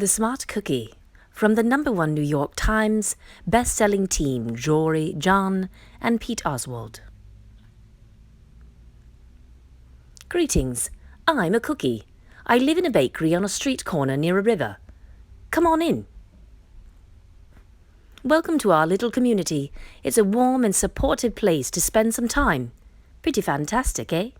The Smart Cookie, from the #1 New York Times best-selling team Jory, John, and Pete Oswald. Greetings, I'm a cookie. I live in a bakery on a street corner near a river. Come on in. Welcome to our little community. It's a warm and supportive place to spend some time. Pretty fantastic, eh?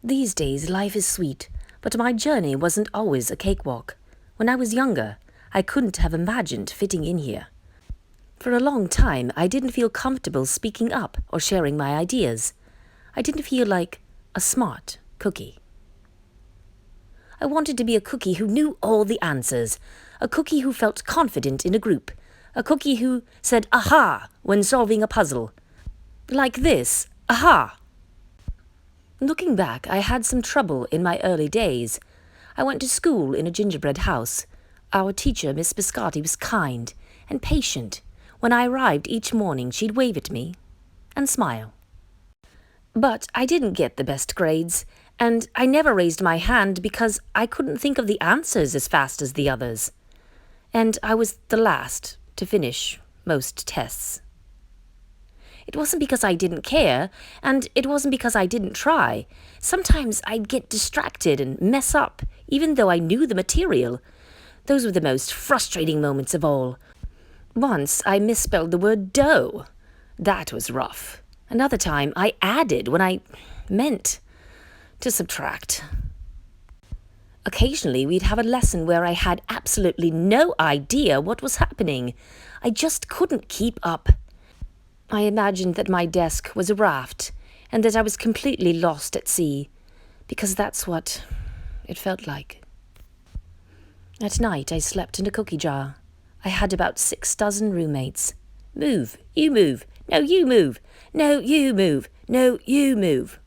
These days life is sweet, but my journey wasn't always a cakewalk. When I was younger, I couldn't have imagined fitting in here. For a long time, I didn't feel comfortable speaking up or sharing my ideas. I didn't feel like a smart cookie. I wanted to be a cookie who knew all the answers, a cookie who felt confident in a group, a cookie who said aha when solving a puzzle. Like this, aha. Looking back, I had some trouble in my early days. I went to school in a gingerbread house. Our teacher, Miss Biscotti, was kind and patient. When I arrived each morning, she'd wave at me and smile. But I didn't get the best grades, and I never raised my hand because I couldn't think of the answers as fast as the others. And I was the last to finish most tests. It wasn't because I didn't care, and it wasn't because I didn't try. Sometimes I'd get distracted and mess up, even though I knew the material. Those were the most frustrating moments of all. Once I misspelled the word dough. That was rough. Another time I added when I meant to subtract. Occasionally we'd have a lesson where I had absolutely no idea what was happening. I just couldn't keep up. I imagined that my desk was a raft and that I was completely lost at sea, because that's what it felt like. At night I slept in a cookie jar. I had about 6 dozen roommates. Move, you move, no you move, no you move, no you move.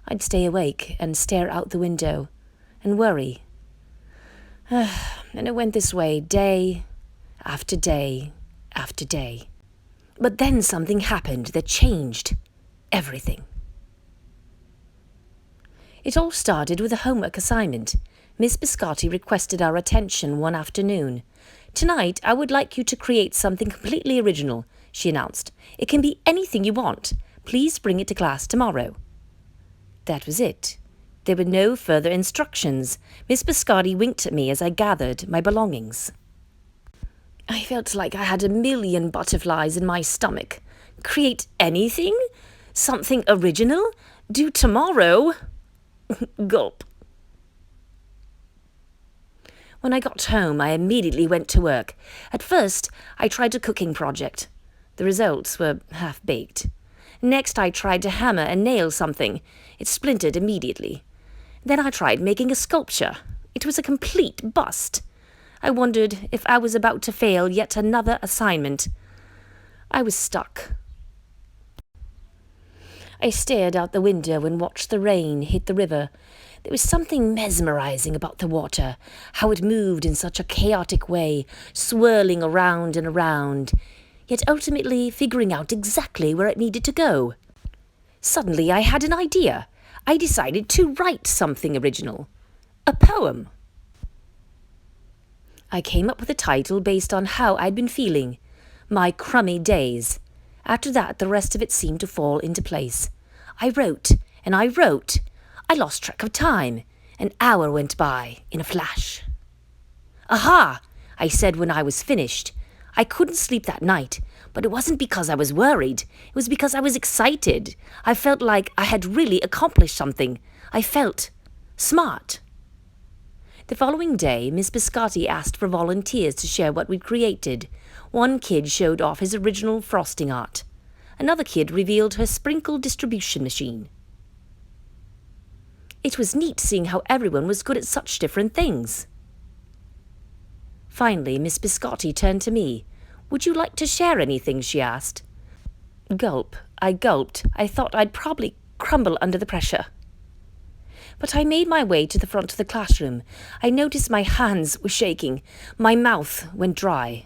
I'd stay awake and stare out the window and worry. And it went this way day after day after day. But then something happened that changed everything. It all started with a homework assignment. Miss Biscotti requested our attention one afternoon. "Tonight, I would like you to create something completely original," she announced. "It can be anything you want. Please bring it to class tomorrow." That was it. There were no further instructions. Miss Biscotti winked at me as I gathered my belongings. I felt like I had a million butterflies in my stomach. Create anything? Something original? Due tomorrow? Gulp. When I got home, I immediately went to work. At first, I tried a cooking project. The results were half-baked. Next, I tried to hammer and nail something. It splintered immediately. Then I tried making a sculpture. It was a complete bust. I wondered if I was about to fail yet another assignment. I was stuck. I stared out the window and watched the rain hit the river. There was something mesmerizing about the water, how it moved in such a chaotic way, swirling around and around, yet ultimately figuring out exactly where it needed to go. Suddenly I had an idea. I decided to write something original. A poem. I came up with a title based on how I'd been feeling. My crummy days. After that, the rest of it seemed to fall into place. I wrote, and I wrote. I lost track of time. An hour went by in a flash. "Aha!" I said when I was finished. I couldn't sleep that night, but it wasn't because I was worried. It was because I was excited. I felt like I had really accomplished something. I felt smart. The following day, Miss Biscotti asked for volunteers to share what we'd created. One kid showed off his original frosting art. Another kid revealed her sprinkle distribution machine. It was neat seeing how everyone was good at such different things. Finally, Miss Biscotti turned to me. "Would you like to share anything?" she asked. Gulp. I gulped. I thought I'd probably crumble under the pressure. But I made my way to the front of the classroom. I noticed my hands were shaking. My mouth went dry.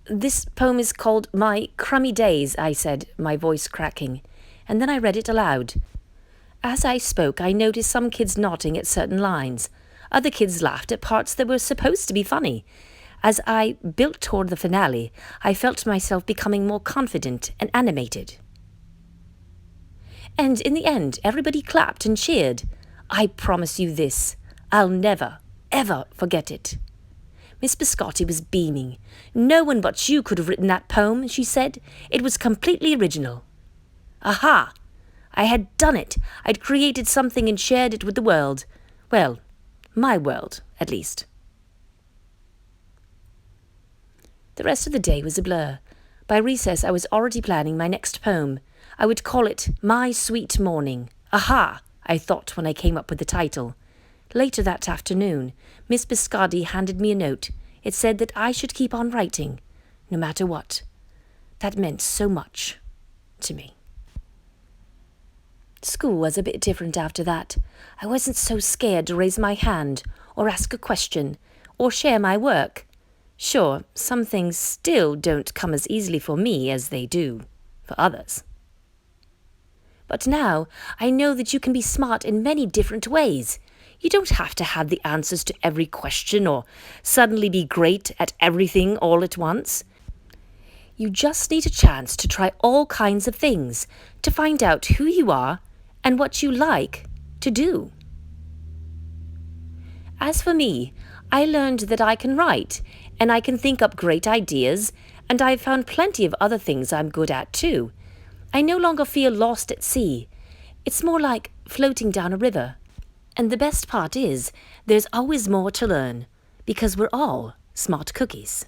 "This poem is called My Crummy Days," I said, my voice cracking. And then I read it aloud. As I spoke, I noticed some kids nodding at certain lines. Other kids laughed at parts that were supposed to be funny. As I built toward the finale, I felt myself becoming more confident and animated. And in the end, everybody clapped and cheered. I promise you this, I'll never, ever forget it. Miss Biscotti was beaming. No one but you could have written that poem, she said. It was completely original. Aha! I had done it. I'd created something and shared it with the world. Well, my world, at least. The rest of the day was a blur. By recess, I was already planning my next poem. I would call it My Sweet Morning. Aha! I thought when I came up with the title. Later that afternoon, Miss Biscotti handed me a note. It said that I should keep on writing, no matter what. That meant so much to me. School was a bit different after that. I wasn't so scared to raise my hand, or ask a question, or share my work. Sure, some things still don't come as easily for me as they do for others. But now I know that you can be smart in many different ways. You don't have to have the answers to every question or suddenly be great at everything all at once. You just need a chance to try all kinds of things, to find out who you are and what you like to do. As for me, I learned that I can write and I can think up great ideas, and I've found plenty of other things I'm good at too. I no longer feel lost at sea. It's more like floating down a river. And the best part is, there's always more to learn, because we're all smart cookies.